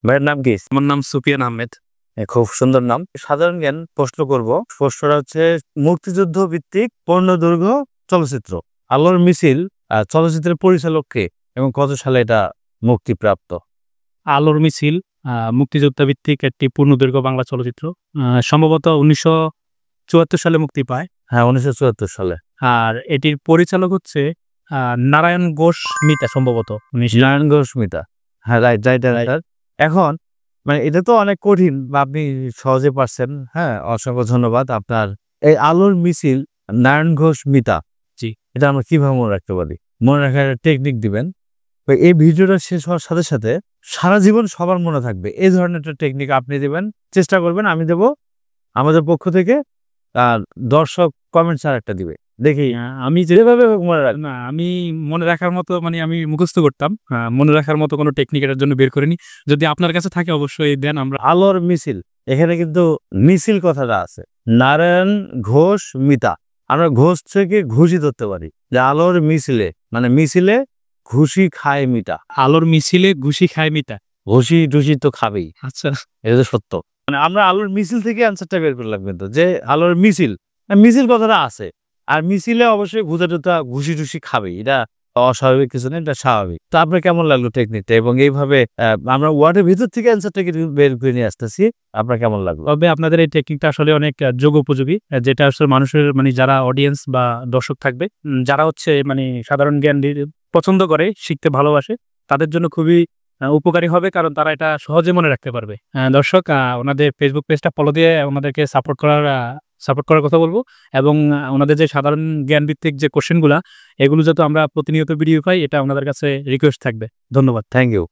ভাইয়ের নাম কি? আমার নাম সুফিয়ান আহমেদ। খুব সুন্দর নাম। সাধারণ জ্ঞান প্রশ্ন করব। প্রশ্নটা হচ্ছে মুক্তিযুদ্ধ ভিত্তিক পূর্ণদৈর্ঘ্য চলচ্চিত্র আলোর মিছিল চলচ্চিত্রের পরিচালক কে এবং কত সালে এটা মুক্তিপ্রাপ্ত? আলোর মিছিল মুক্তিযোদ্ধা ভিত্তিক একটি পূর্ণদৈর্ঘ্য বাংলা চলচ্চিত্র, সম্ভবত 1974 সালে মুক্তি পায়। হ্যাঁ, 1974 সালে। আর এটির পরিচালক হচ্ছে নারায়ণ ঘোষ মিতা, সম্ভবত নারায়ণ ঘোষ মিতা। হ্যাঁ, রাইট রাইট রাইট। এখন মানে এটা তো অনেক কঠিন বা আপনি সহজে পারছেন। হ্যাঁ, অসংখ্য ধন্যবাদ আপনার। এই আলোর মিছিল নারায়ণ ঘোষ মিতা, জি, এটা আমরা কিভাবে মনে রাখতে পারি? মনে রাখার টেকনিক দিবেন। তো এই ভিডিওটা শেষ হওয়ার সাথে সাথে সারা জীবন সবার মনে থাকবে এই ধরনের একটা টেকনিক আপনি দিবেন, চেষ্টা করবেন, আমি দেব আমাদের পক্ষ থেকে। আর দর্শক কমেন্টস আর একটা দিবে, দেখি আমি যেভাবে মনে রাখ। না, আমি মনে রাখার মতো আমি মুখস্থ করতাম, মনে রাখার মতো কোনো টেকনিক এটার জন্য বের করিনি। যদি আপনার কাছে থাকে অবশ্যই দেন। আমরা আলোর মিছিল, এখানে কিন্তু মিছিল কথাটা আছে। নারায়ণ ঘোষ মিতা, আমরা ঘোষ থেকে ঘুষি ধরতে পারি যে আলোর মিছিলে, মানে মিছিলে ঘুষি খায় মিতা। আলোর মিছিলে ঘুষি খায় মিতা, ঘুষি টুসি তো খাবেই। আচ্ছা, এটা তো সত্য। মানে আমরা আলোর মিছিল থেকে অ্যান্সারটা বের করলাম, কিন্তু যে আলোর মিছিল, মিছিল কথাটা আছে। আর মিছিলে অবশ্যই ভূতা টুতা ঘুষি টুসি খাবেই, এটা অস্বাভাবিক কিছু না, এটা স্বাভাবিক। তো আপনার কেমন লাগলো টেকনিকটা? এবং এইভাবে আমরা ওয়ার্ডের ভিতর থেকে অ্যান্সারটাকে বের করে নিয়ে আসতেছি, আপনার কেমন লাগলো? তবে আপনাদের এই টেকনিকটা আসলে অনেক যোগোপযোগী, যেটা আসলে মানুষের যারা অডিয়েন্স বা দর্শক থাকবে, যারা হচ্ছে সাধারণ জ্ঞান পছন্দ করে, শিখতে ভালোবাসে, তাদের জন্য খুবই উপকারী হবে, কারণ তারা এটা সহজে মনে রাখতে পারবে। দর্শক, ওনাদের ফেসবুক পেজটা ফলো দিয়ে ওনাদেরকে সাপোর্ট করার কথা বলবো। এবং ওনাদের যে সাধারণ জ্ঞান ভিত্তিক যে কোশ্চেনগুলা, এগুলো যাতে আমরা প্রতিনিয়ত ভিডিও পাই, এটা ওনাদের কাছে রিকোয়েস্ট থাকবে। ধন্যবাদ। Thank you.